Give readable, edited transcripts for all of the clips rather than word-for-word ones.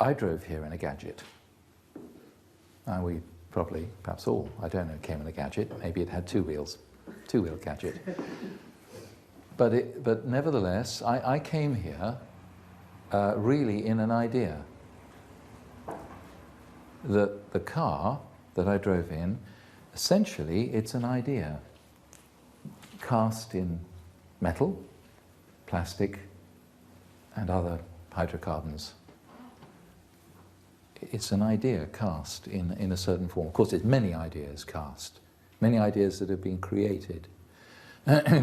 I drove here in a gadget. We probably, perhaps all, I don't know, came in a gadget. Maybe it had two wheels, two-wheel gadget. But nevertheless, I came here really in an idea that the car that I drove in, essentially it's an idea cast in metal, plastic, and other hydrocarbons. It's an idea cast in a certain form. Of course, it's many ideas cast, many ideas that have been created,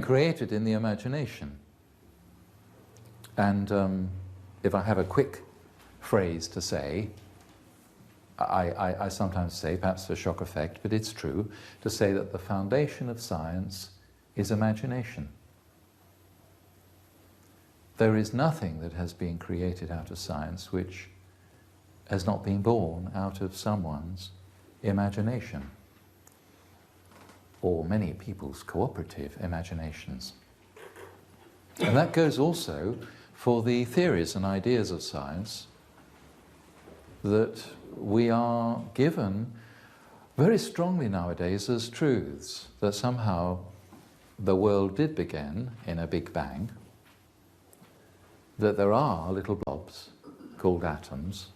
created in the imagination. And if I have a quick phrase to say, I sometimes say, perhaps for shock effect, but it's true, to say that the foundation of science is imagination. There is nothing that has been created out of science which has not been born out of someone's imagination, or many people's cooperative imaginations. And that goes also for the theories and ideas of science that we are given very strongly nowadays as truths, that somehow the world did begin in a Big Bang, that there are little blobs called atoms,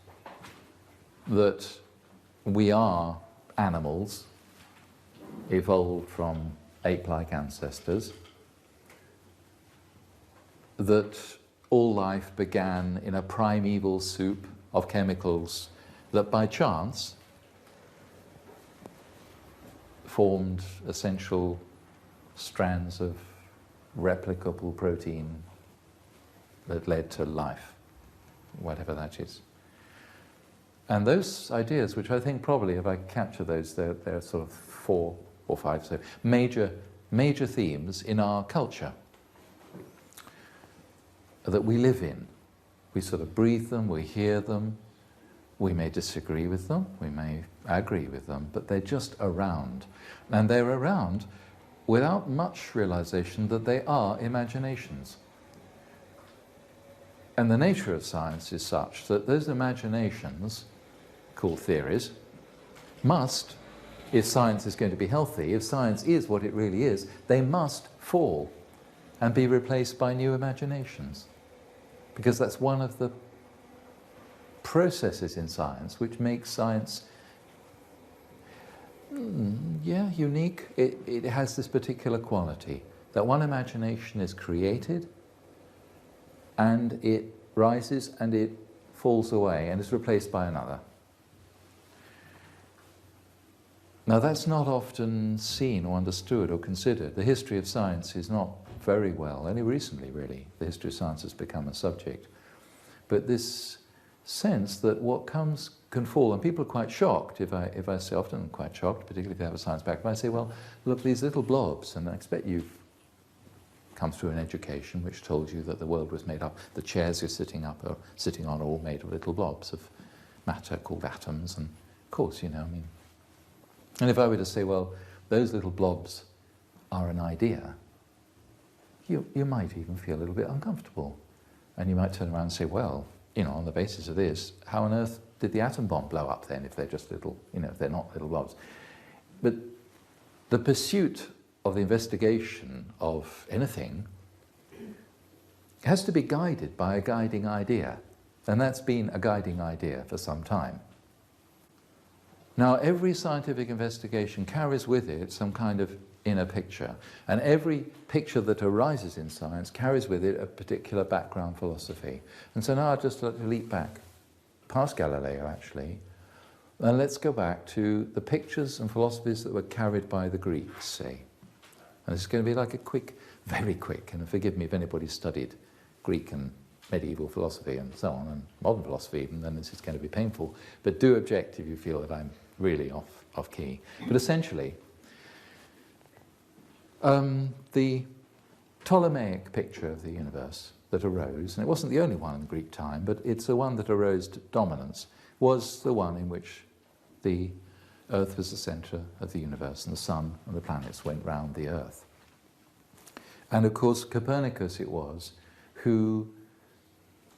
that we are animals evolved from ape-like ancestors, that all life began in a primeval soup of chemicals that by chance formed essential strands of replicable protein that led to life, whatever that is. And those ideas, which I think probably, if I capture those, they're sort of 4 or 5 so major themes in our culture that we live in. We sort of breathe them, we hear them, we may disagree with them, we may agree with them, but they're just around. And they're around without much realization that they are imaginations. And the nature of science is such that those imaginations, called theories, must, if science is going to be healthy, if science is what it really is, they must fall and be replaced by new imaginations. Because that's one of the processes in science which makes science, unique. It has this particular quality, that one imagination is created and it rises and it falls away and is replaced by another. Now that's not often seen or understood or considered. The history of science is not very well, only recently really, the history of science has become a subject. But this sense that what comes can fall, and people are quite shocked if I say, often I'm quite shocked, particularly if they have a science background, I say, well, look, these little blobs, and I expect you've come through an education which told you that the world was made up, the chairs you're sitting on are all made of little blobs of matter called atoms, and of course, you know, I mean, and if I were to say, well, those little blobs are an idea, you might even feel a little bit uncomfortable. And you might turn around and say, well, you know, on the basis of this, how on earth did the atom bomb blow up then if they're just little, you know, if they're not little blobs? But the pursuit of the investigation of anything has to be guided by a guiding idea. And that's been a guiding idea for some time. Now, every scientific investigation carries with it some kind of inner picture, and every picture that arises in science carries with it a particular background philosophy. And so now I'd just like to leap back, past Galileo actually, and let's go back to the pictures and philosophies that were carried by the Greeks, say. And this is going to be like a quick, very quick, and forgive me if anybody's studied Greek and medieval philosophy and so on, and modern philosophy even, then this is going to be painful. But do object if you feel that I'm really off key. But essentially, the Ptolemaic picture of the universe that arose, and it wasn't the only one in Greek time, but it's the one that arose to dominance, was the one in which the Earth was the centre of the universe and the sun and the planets went round the Earth. And of course Copernicus it was who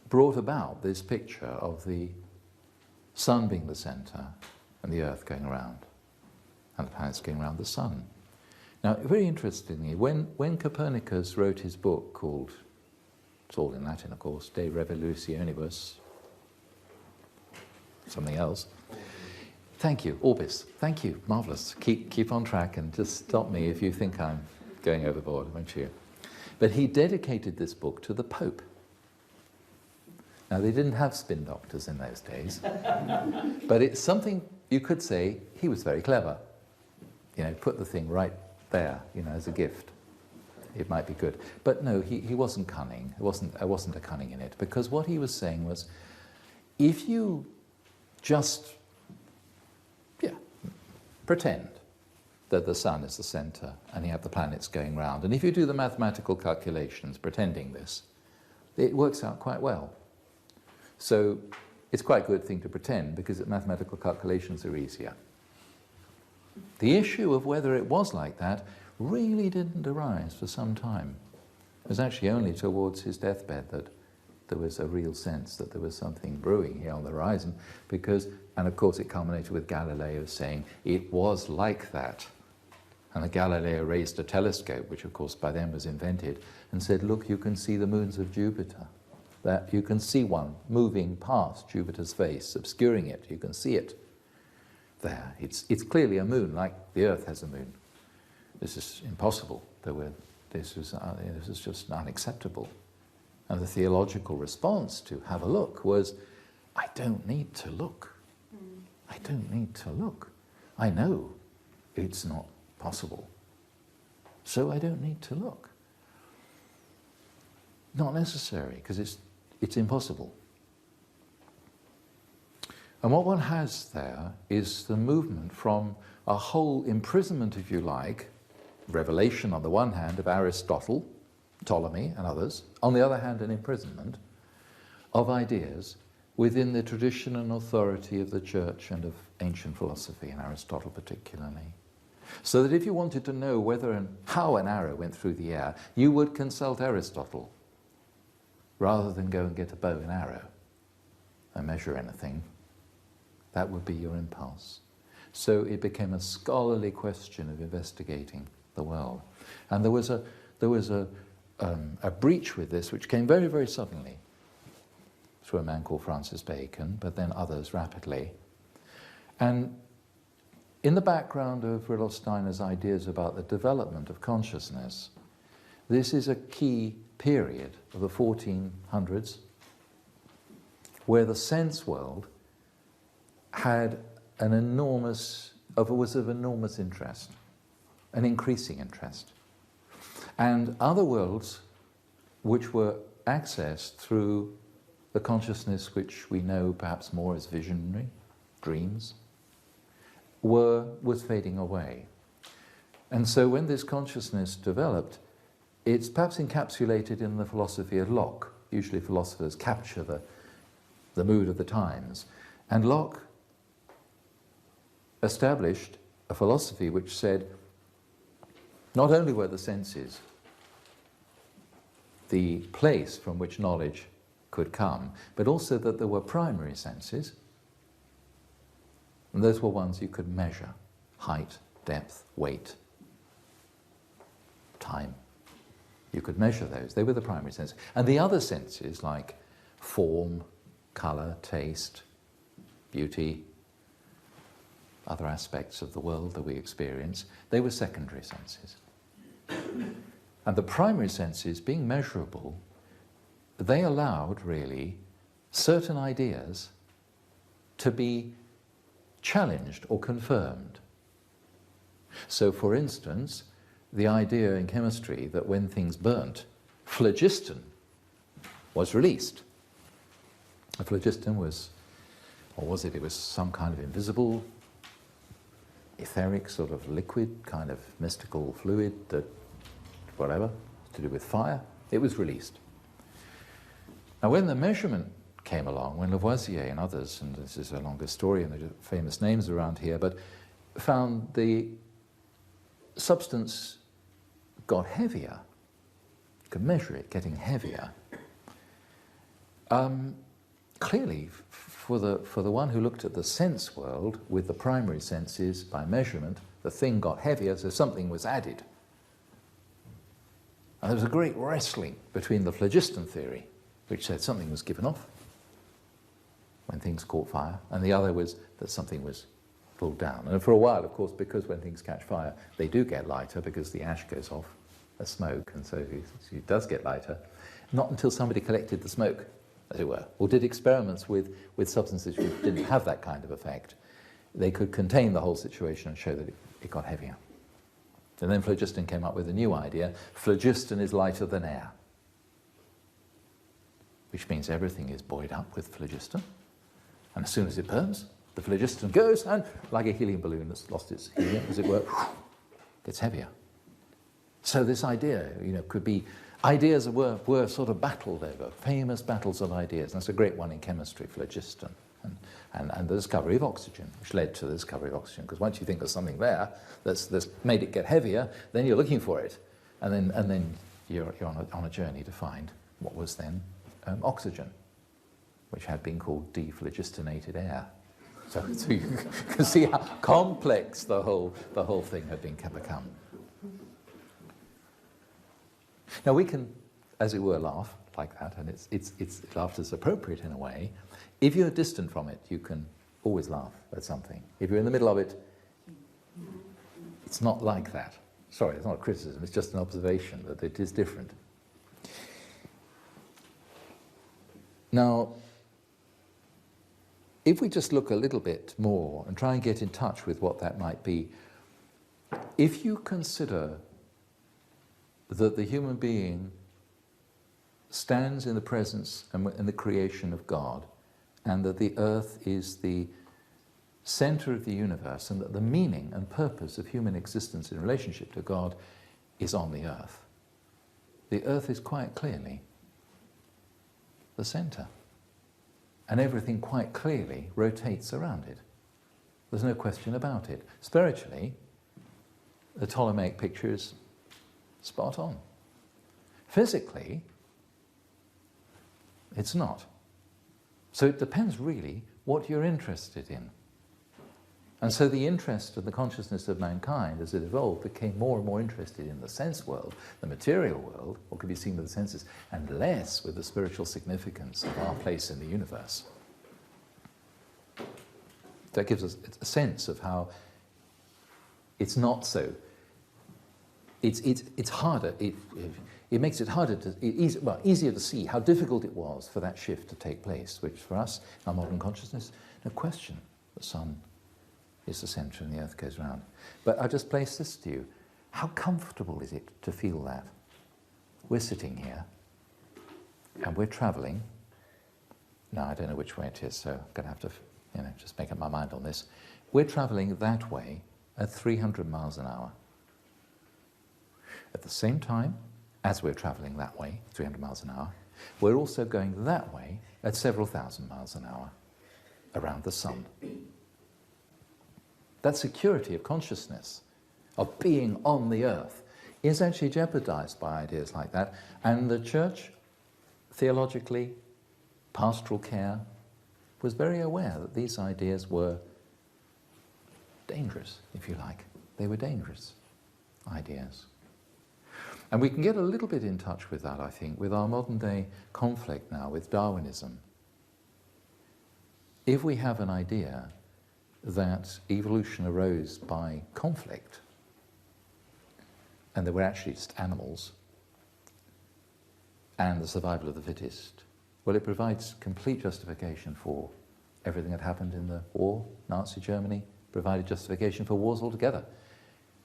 brought about this picture of the sun being the centre and the Earth going around, and the planets going around the sun. Now, very interestingly, when Copernicus wrote his book called, it's all in Latin of course, De Revolutionibus, something else. Thank you, Orbis. Thank you, marvellous. Keep on track and just stop me if you think I'm going overboard, won't you? But he dedicated this book to the Pope. Now, they didn't have spin doctors in those days, but it's something you could say he was very clever. You know, put the thing right there, you know, as a gift. It might be good. But no, he wasn't cunning. There wasn't a cunning in it, because what he was saying was, if you just pretend that the sun is the centre and you have the planets going round, and if you do the mathematical calculations pretending this, it works out quite well. So it's quite a good thing to pretend, because mathematical calculations are easier. The issue of whether it was like that really didn't arise for some time. It was actually only towards his deathbed that there was a real sense that there was something brewing here on the horizon, because, and of course it culminated with Galileo saying it was like that. And Galileo raised a telescope, which of course by then was invented, and said, look, you can see the moons of Jupiter. That you can see one moving past Jupiter's face, obscuring it. You can see it there. It's clearly a moon, like the Earth has a moon. This is impossible. This is just unacceptable. And the theological response to have a look was, I don't need to look. I don't need to look. I know it's not possible. So I don't need to look. Not necessary, because it's impossible. And what one has there is the movement from a whole imprisonment, if you like, revelation on the one hand of Aristotle, Ptolemy and others, on the other hand an imprisonment of ideas within the tradition and authority of the church and of ancient philosophy, and Aristotle particularly. So that if you wanted to know whether and how an arrow went through the air, you would consult Aristotle, rather than go and get a bow and arrow and measure anything. That would be your impulse. So it became a scholarly question of investigating the world. And there was a breach with this, which came very, very suddenly through a man called Francis Bacon, but then others rapidly. And in the background of Rudolf Steiner's ideas about the development of consciousness, this is a key period of the 1400s where the sense world had was of enormous interest, an increasing interest. And other worlds which were accessed through the consciousness which we know perhaps more as visionary, dreams, was fading away. And so when this consciousness developed, it's perhaps encapsulated in the philosophy of Locke. Usually philosophers capture the mood of the times. And Locke established a philosophy which said not only were the senses the place from which knowledge could come, but also that there were primary senses, and those were ones you could measure: height, depth, weight, time. You could measure those. They were the primary senses. And the other senses, like form, colour, taste, beauty, other aspects of the world that we experience, they were secondary senses. And the primary senses, being measurable, they allowed, really, certain ideas to be challenged or confirmed. So, for instance, the idea in chemistry that when things burnt, phlogiston was released. A phlogiston was, or was it? It was some kind of invisible, etheric sort of liquid, kind of mystical fluid that, whatever, to do with fire. It was released. Now, when the measurement came along, when Lavoisier and others, and this is a longer story and there are famous names around here, but found the substance got heavier, you could measure it getting heavier, clearly for the one who looked at the sense world with the primary senses by measurement, the thing got heavier, so something was added. And there was a great wrestling between the phlogiston theory, which said something was given off when things caught fire, and the other was that something was pulled down. And for a while, of course, because when things catch fire, they do get lighter because the ash goes off, the smoke, and so it does get lighter. Not until somebody collected the smoke, as it were, or did experiments with substances which didn't have that kind of effect. They could contain the whole situation and show that it got heavier. And then phlogiston came up with a new idea. Phlogiston is lighter than air, which means everything is buoyed up with phlogiston. And as soon as it burns, the phlogiston goes and, like a helium balloon that's lost its helium, as it were, gets heavier. So this idea, could be, ideas were sort of battled over, famous battles of ideas. And that's a great one in chemistry, phlogiston. And the discovery of oxygen, which led to the discovery of oxygen. Because once you think there's something there that's made it get heavier, then you're looking for it. And then you're on a journey to find what was then oxygen, which had been called dephlogistonated air. So you can see how complex the whole thing had become. Now we can, as it were, laugh like that, and it's laughter's appropriate in a way. If you're distant from it, you can always laugh at something. If you're in the middle of it, it's not like that. Sorry, it's not a criticism, it's just an observation that it is different. Now, if we just look a little bit more and try and get in touch with what that might be, if you consider that the human being stands in the presence and in the creation of God, and that the earth is the center of the universe, and that the meaning and purpose of human existence in relationship to God is on the earth. The earth is quite clearly the center, and everything quite clearly rotates around it. There's no question about it. Spiritually, the Ptolemaic picture is spot on. Physically, it's not. So it depends really what you're interested in. And so the interest of the consciousness of mankind as it evolved became more and more interested in the sense world, the material world, what could be seen with the senses, and less with the spiritual significance of our place in the universe. That gives us a sense of how it's not so. It's harder. It makes it harder easier to see how difficult it was for that shift to take place, which for us, in our modern consciousness, no question, the sun is the centre and the earth goes round. But I just place this to you. How comfortable is it to feel that? We're sitting here, and we're travelling. Now, I don't know which way it is, so I'm going to have to, just make up my mind on this. We're travelling that way at 300 miles an hour. At the same time, as we're travelling that way, 300 miles an hour, we're also going that way at several thousand miles an hour around the sun. That security of consciousness, of being on the earth, is actually jeopardized by ideas like that. And the church, theologically, pastoral care, was very aware that these ideas were dangerous, if you like. They were dangerous ideas. And we can get a little bit in touch with that, I think, with our modern day conflict now with Darwinism. If we have an idea that evolution arose by conflict, and there were actually just animals, and the survival of the fittest, well, it provides complete justification for everything that happened in the war. Nazi Germany provided justification for wars altogether.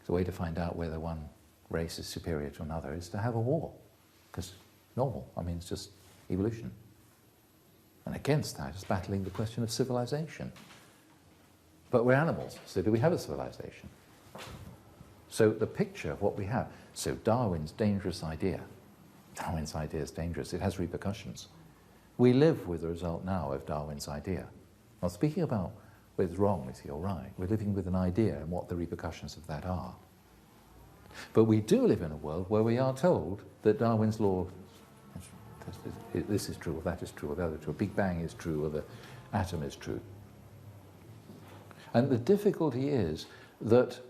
It's a way to find out whether one race is superior to another is to have a war, because normal, it's just evolution. And against that is battling the question of civilization. But we're animals, so do we have a civilization? So the picture of what we have, so Darwin's dangerous idea. Darwin's idea is dangerous, it has repercussions. We live with the result now of Darwin's idea. Not speaking about whether it's wrong, is he or right, we're living with an idea and what the repercussions of that are. But we do live in a world where we are told that Darwin's law, this is true, or that is true, or the other is true, Big Bang is true, or atom is true. And the difficulty is that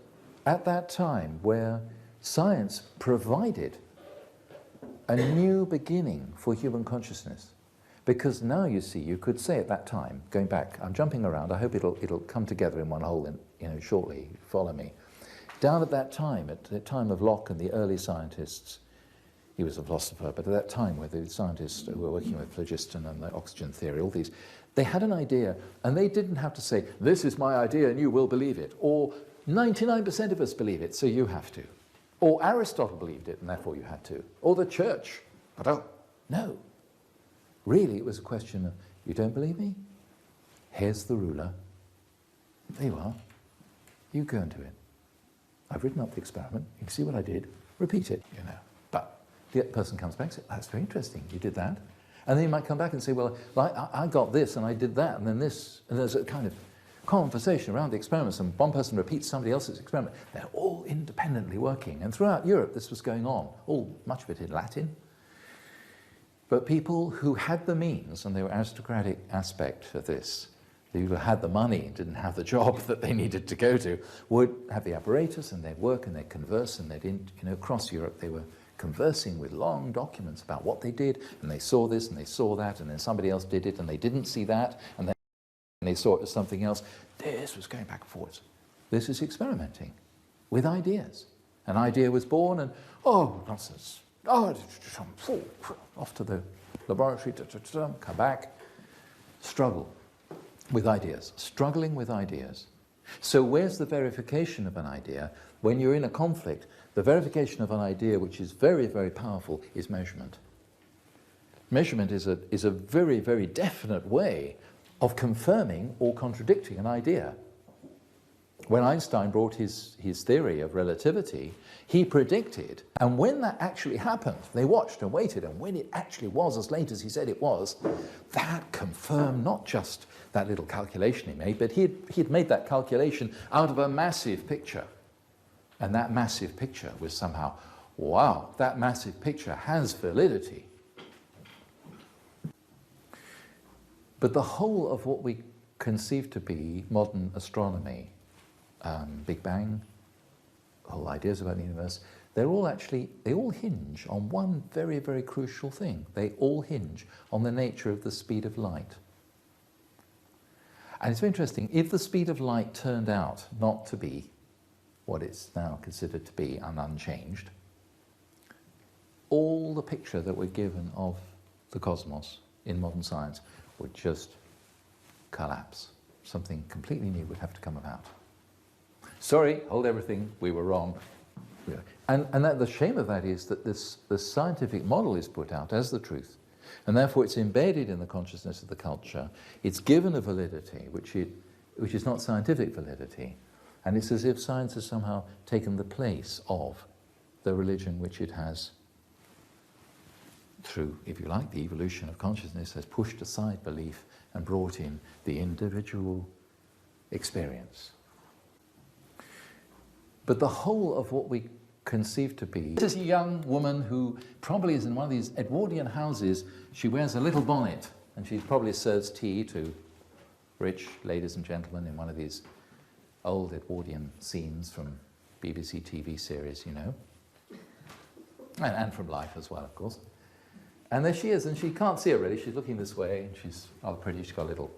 at that time where science provided a new beginning for human consciousness, because now you see, you could say at that time, going back, I'm jumping around, I hope it'll come together in one whole shortly, follow me. Down at that time, at the time of Locke and the early scientists, he was a philosopher, but at that time where the scientists who were working with phlogiston and the oxygen theory, all these, they had an idea and they didn't have to say, this is my idea and you will believe it, or 99% of us believe it, so you have to. Or Aristotle believed it and therefore you had to. Or the church. But oh, no. Really, it was a question of, you don't believe me? Here's the ruler. There you are. You go and do it. I've written up the experiment. You can see what I did. Repeat it, you know. But the person comes back and says, that's very interesting. You did that. And then you might come back and say, well, I got this and I did that and then this. And there's a kind of conversation around the experiments, and one person repeats somebody else's experiment. They're all independently working. And throughout Europe, this was going on, much of it in Latin. But people who had the means, and they were aristocratic aspect of this, the people who had the money and didn't have the job that they needed to go to, would have the apparatus and they'd work and they'd converse, and they'd, across Europe they were conversing with long documents about what they did, and they saw this and they saw that, and then somebody else did it and they didn't see that, and then they saw it as something else. This was going back and forwards. This is experimenting with ideas. An idea was born and, oh, nonsense. Oh, off to the laboratory, come back. Struggle with ideas, struggling with ideas. So where's the verification of an idea? When you're in a conflict, the verification of an idea, which is very, very powerful, is measurement. Measurement is a very, very definite way of confirming or contradicting an idea. When Einstein brought his theory of relativity, he predicted, and when that actually happened, they watched and waited, and when it actually was as late as he said it was, that confirmed not just that little calculation he made, but he'd made that calculation out of a massive picture. And that massive picture was somehow, wow, that massive picture has validity. But the whole of what we conceive to be modern astronomy, Big Bang, whole ideas about the universe, they all hinge on one very, very crucial thing. They all hinge on the nature of the speed of light. And it's very interesting, if the speed of light turned out not to be what it's now considered to be and unchanged, all the picture that we're given of the cosmos in modern science would just collapse. Something completely new would have to come about. Sorry, hold everything, we were wrong. And the shame of that is that the scientific model is put out as the truth, and therefore it's embedded in the consciousness of the culture. It's given a validity which is not scientific validity, and it's as if science has somehow taken the place of the religion which it has, through, if you like, the evolution of consciousness, has pushed aside belief and brought in the individual experience. But the whole of what we conceive to be, this is a young woman who probably is in one of these Edwardian houses. She wears a little bonnet and she probably serves tea to rich ladies and gentlemen in one of these old Edwardian scenes from BBC TV series, you know, and from life as well, of course. And there she is, and she can't see her really. She's looking this way, and she's rather pretty. She's got a little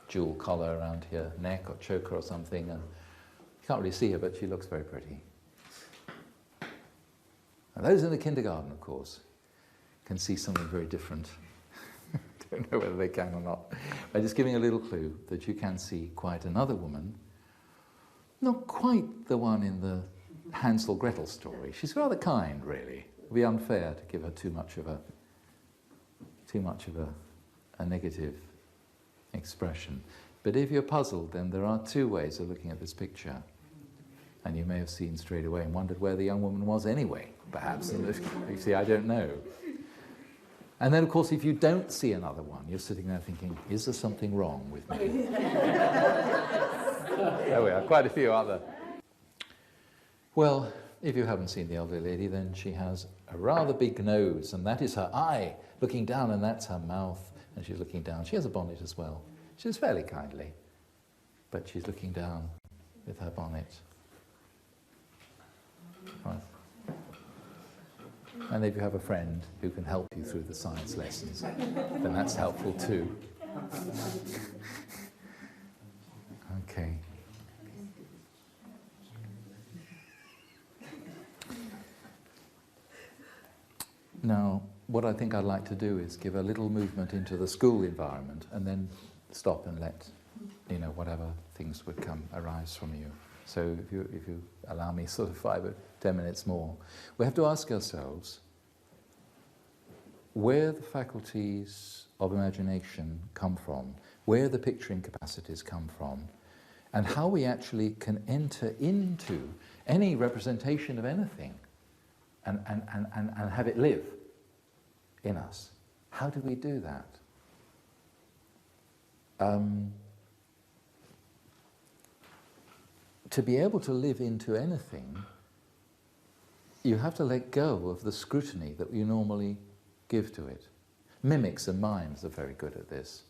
jewel collar around her neck or choker or something, and you can't really see her, but she looks very pretty. And those in the kindergarten, of course, can see something very different. Don't know whether they can or not. By just giving a little clue that you can see quite another woman, not quite the one in the Hansel Gretel story. She's rather kind, really. It would be unfair to give her too much of a negative expression. But if you're puzzled, then there are two ways of looking at this picture. And you may have seen straight away and wondered where the young woman was anyway, perhaps. You see, I don't know. And then, of course, if you don't see another one, you're sitting there thinking, is there something wrong with me? There we are, quite a few other. Well, if you haven't seen the elderly lady, then she has a rather big nose, and that is her eye looking down, and that's her mouth, and she's looking down. She has a bonnet as well. She's fairly kindly, but she's looking down with her bonnet. Right. And if you have a friend who can help you through the science lessons, then that's helpful too. Okay. Now, what I think I'd like to do is give a little movement into the school environment and then stop and let, whatever things would arise from you. So if you allow me sort of 5 or 10 minutes more, we have to ask ourselves where the faculties of imagination come from, where the picturing capacities come from, and how we actually can enter into any representation of anything and have it live in us. How do we do that? To be able to live into anything, you have to let go of the scrutiny that you normally give to it. Mimics and mimes are very good at this.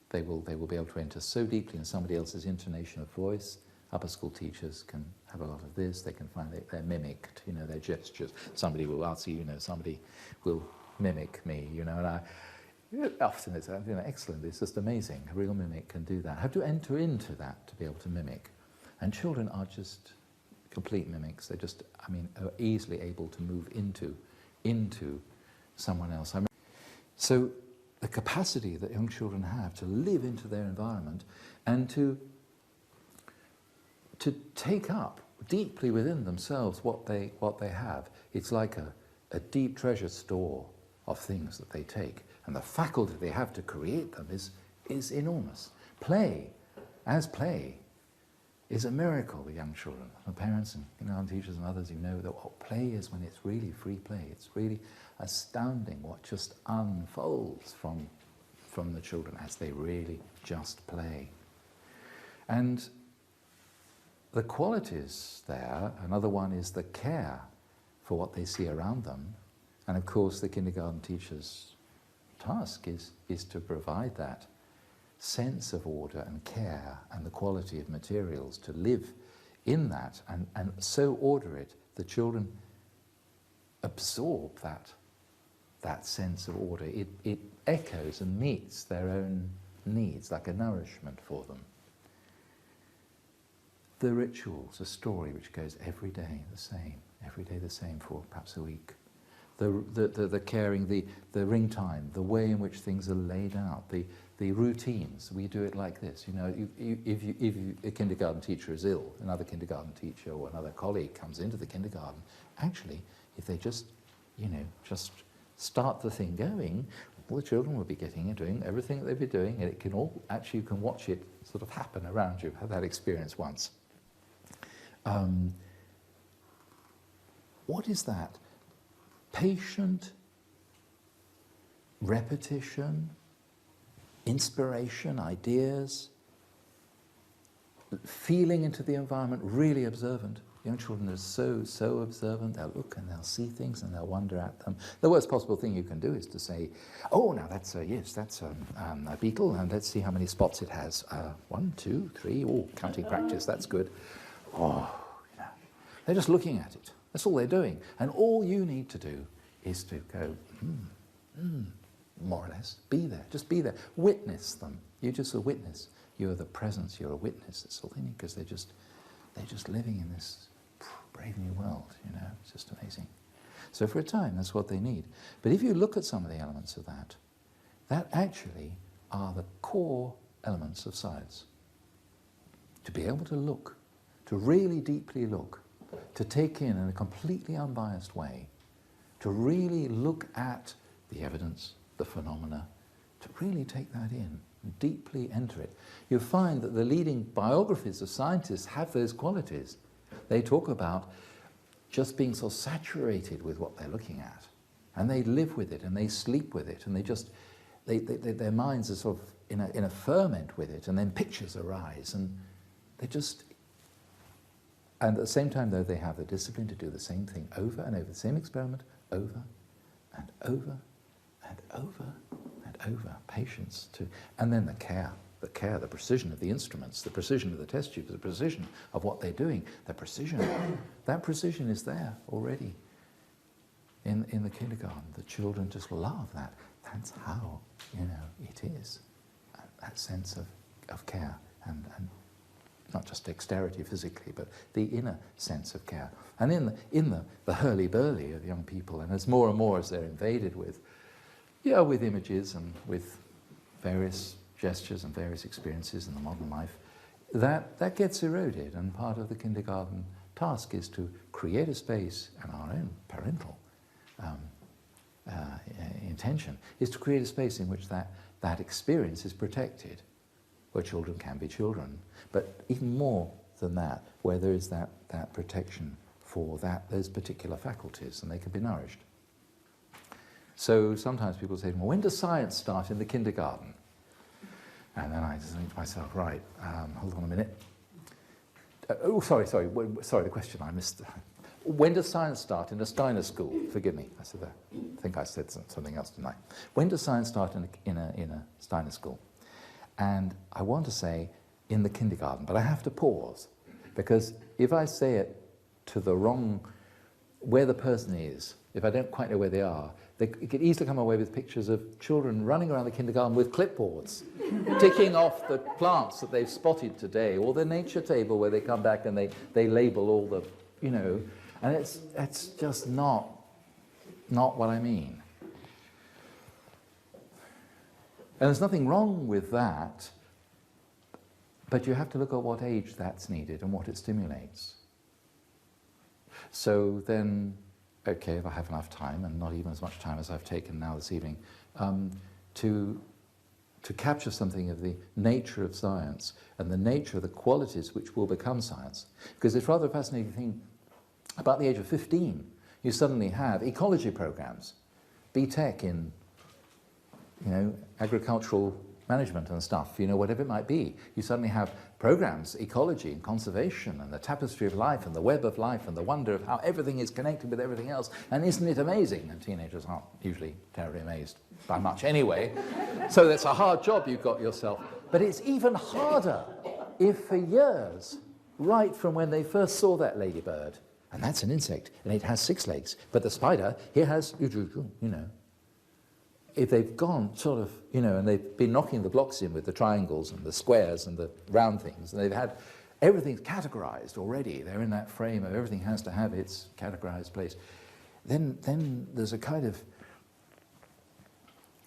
They will be able to enter so deeply in somebody else's intonation of voice. Upper school teachers can have a lot of this. They can find they're mimicked, their gestures. Somebody will ask you, somebody will mimic me, and often it's excellent. It's just amazing. A real mimic can do that. Have to enter into that to be able to mimic. And children are just complete mimics. They're just, are easily able to move into someone else. So the capacity that young children have to live into their environment and to take up deeply within themselves what they have. It's like a deep treasure store of things that they take. And the faculty they have to create them is enormous. Play is a miracle with young children. The parents and teachers and others, that what play is when it's really free play. It's really astounding what just unfolds from the children as they really just play. And the qualities there, another one is the care for what they see around them. And of course the kindergarten teacher's task is to provide that sense of order and care and the quality of materials to live in that and so order it, the children absorb that sense of order. It echoes and meets their own needs like a nourishment for them. The rituals, a story which goes every day the same for perhaps a week. The caring, the ring time, the way in which things are laid out, the routines. We do it like this. If a kindergarten teacher is ill, another kindergarten teacher or another colleague comes into the kindergarten, actually, if they just start the thing going, all the children will be getting and doing everything that they'll be doing, and it can all, actually you can watch it sort of happen around you. I've had that experience once. What is that? Patient repetition, inspiration, ideas, feeling into the environment, really observant. Young children are so observant. They'll look and they'll see things and they'll wonder at them. The worst possible thing you can do is to say, oh, now that's a beetle, and let's see how many spots it has. 1, 2, 3, oh, counting practice, that's good. Oh, they're just looking at it. That's all they're doing. And all you need to do is to go, more or less, be there, just be there. Witness them. You're just a witness. You're the presence, you're a witness. That's all they need, because they're just living in this brave new world, it's just amazing. So for a time, that's what they need. But if you look at some of the elements of that actually are the core elements of science. To be able to look, to really deeply look, to take in a completely unbiased way, to really look at the evidence, the phenomena, to really take that in, and deeply enter it. You find that the leading biographies of scientists have those qualities. They talk about just being so saturated with what they're looking at, and they live with it, and they sleep with it, and their minds are sort of in a ferment with it, and then pictures arise, and they just. And at the same time, though, they have the discipline to do the same thing over and over, the same experiment over and over and over and over. Patience too. And then the care the care, the precision of the instruments, the precision of the test tubes, the precision of what they're doing, the precision. That precision is there already in the kindergarten. The children just love that. That's how, it is. That sense of care and not just dexterity physically, but the inner sense of care. And in the hurly-burly of young people, and as more and more as they're invaded with images and with various gestures and various experiences in the modern life, that gets eroded. And part of the kindergarten task is to create a space, and our own parental intention is to create a space in which that experience is protected, where children can be children, but even more than that, where there is that protection for those particular faculties, and they can be nourished. So sometimes people say, well, when does science start in the kindergarten? And then I just think to myself, right, hold on a minute. Sorry, the question I missed. When does science start in a Steiner school? Forgive me, I think I said something else tonight. When does science start in a Steiner school? And I want to say in the kindergarten, but I have to pause, because if I say it to the wrong, where the person is, if I don't quite know where they are, they could easily come away with pictures of children running around the kindergarten with clipboards, ticking off the plants that they've spotted today, or the nature table where they come back and they label all the, and it's just not what I mean. And there's nothing wrong with that, but you have to look at what age that's needed and what it stimulates. So then, okay, if I have enough time, and not even as much time as I've taken now this evening, to capture something of the nature of science and the nature of the qualities which will become science. Because it's rather a fascinating thing, about the age of 15, you suddenly have ecology programs, BTEC in, agricultural management and stuff, whatever it might be. You suddenly have programs, ecology and conservation and the tapestry of life and the web of life and the wonder of how everything is connected with everything else. And isn't it amazing? And teenagers aren't usually terribly amazed by much anyway. So that's a hard job you've got yourself. But it's even harder if for years, right from when they first saw that ladybird, and that's an insect, and it has 6 legs, but the spider, it has, if they've gone sort of, and they've been knocking the blocks in with the triangles and the squares and the round things, and they've had everything's categorized already, they're in that frame of everything has to have its categorized place, then there's a kind of,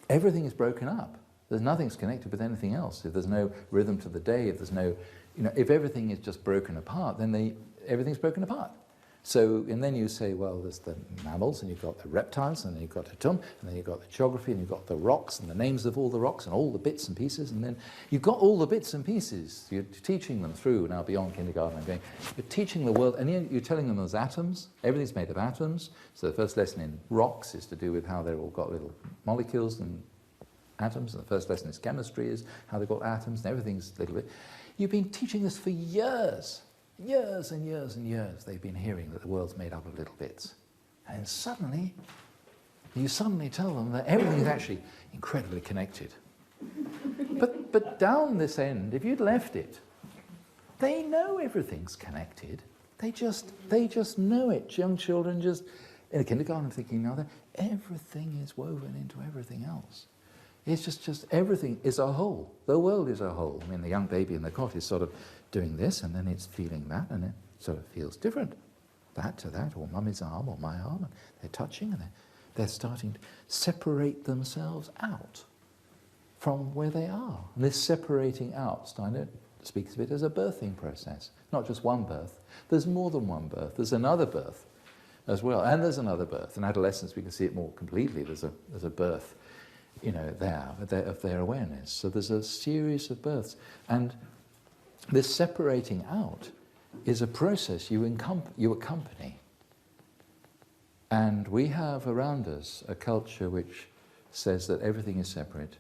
everything is broken up. There's nothing's connected with anything else. If there's no rhythm to the day, if there's no, if everything is just broken apart, then everything's broken apart. So, and then you say, well, there's the mammals, and you've got the reptiles, and then you've got the and then you've got the geography, and you've got the rocks, and the names of all the rocks, and all the bits and pieces, and then you've got all the bits and pieces. You're teaching them through, now beyond kindergarten, you're teaching the world, and you're telling them there's atoms, everything's made of atoms. So the first lesson in rocks is to do with how they've all got little molecules and atoms, and the first lesson is chemistry, is how they've got atoms, and everything's a little bit. You've been teaching this for years. Years and years and years they've been hearing that the world's made up of little bits. And suddenly, you suddenly tell them that everything is actually incredibly connected. But down this end, if you'd left it, they know everything's connected. They just know it. Young children just, in a kindergarten thinking, now that everything is woven into everything else. It's just everything is a whole. The world is a whole. I mean, the young baby in the cot is sort of doing this, and then it's feeling that, and it sort of feels different. That to that, or mummy's arm, or my arm, and they're touching, and they're starting to separate themselves out from where they are. And this separating out, Steiner speaks of it as a birthing process. Not just one birth. There's more than one birth. There's another birth as well, and there's another birth. In adolescence, we can see it more completely. There's a birth, there of their awareness. So there's a series of births, and this separating out is a process you accompany. And we have around us a culture which says that everything is separate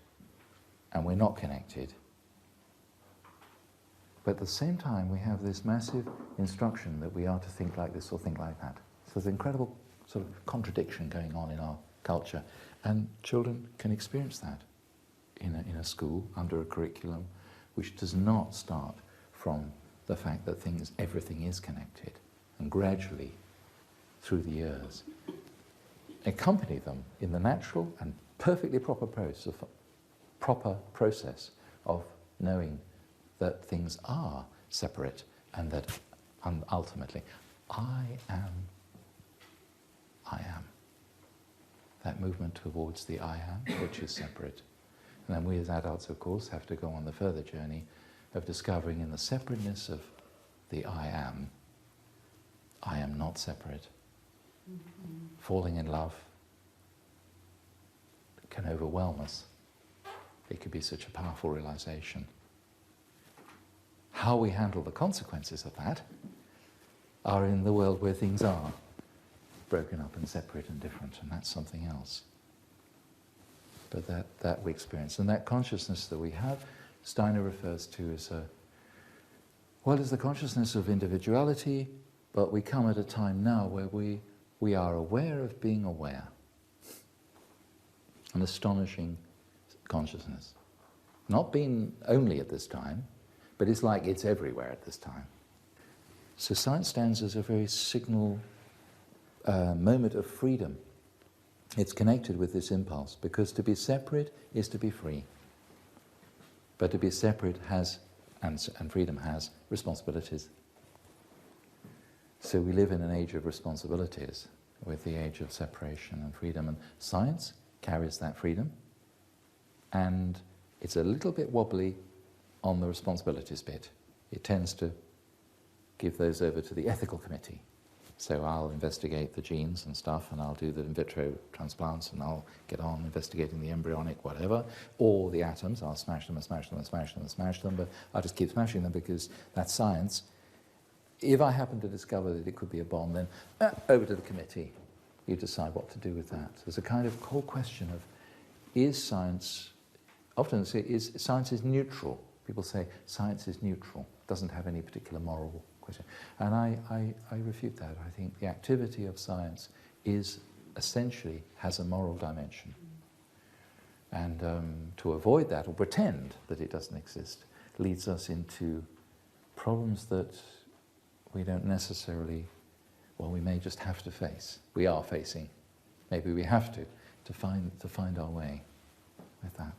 and we're not connected. But at the same time, we have this massive instruction that we are to think like this or think like that. So there's an incredible sort of contradiction going on in our culture. And children can experience that in a school, under a curriculum, which does not start from the fact that everything is connected, and gradually, through the years, accompany them in the natural and perfectly proper process of knowing that things are separate and that ultimately I am. That movement towards the I am, which is separate. And then we as adults, of course, have to go on the further journey of discovering in the separateness of the I am not separate. Mm-hmm. Falling in love can overwhelm us. It could be such a powerful realization. How we handle the consequences of that are in the world where things are broken up and separate and different, and that's something else. But that we experience. And that consciousness that we have, Steiner refers to as as the consciousness of individuality, but we come at a time now where we are aware of being aware. An astonishing consciousness. Not being only at this time, but it's like it's everywhere at this time. So science stands as a very signal moment of freedom. It's connected with this impulse, because to be separate is to be free. But to be separate has, and freedom has, responsibilities. So we live in an age of responsibilities, with the age of separation and freedom, and science carries that freedom, and it's a little bit wobbly on the responsibilities bit. It tends to give those over to the ethical committee. So I'll investigate the genes and stuff, and I'll do the in vitro transplants, and I'll get on investigating the embryonic whatever, or the atoms. I'll smash them and smash them and smash them and smash them, but I'll just keep smashing them because that's science. If I happen to discover that it could be a bomb, then over to the committee. You decide what to do with that. There's a kind of whole question of, is science, often science is neutral. People say science is neutral, doesn't have any particular moral question. And I refute that. I think the activity of science is essentially has a moral dimension. And to avoid that, or pretend that it doesn't exist, leads us into problems that we don't necessarily, we may just have to face. We are facing. Maybe we have to find our way with that.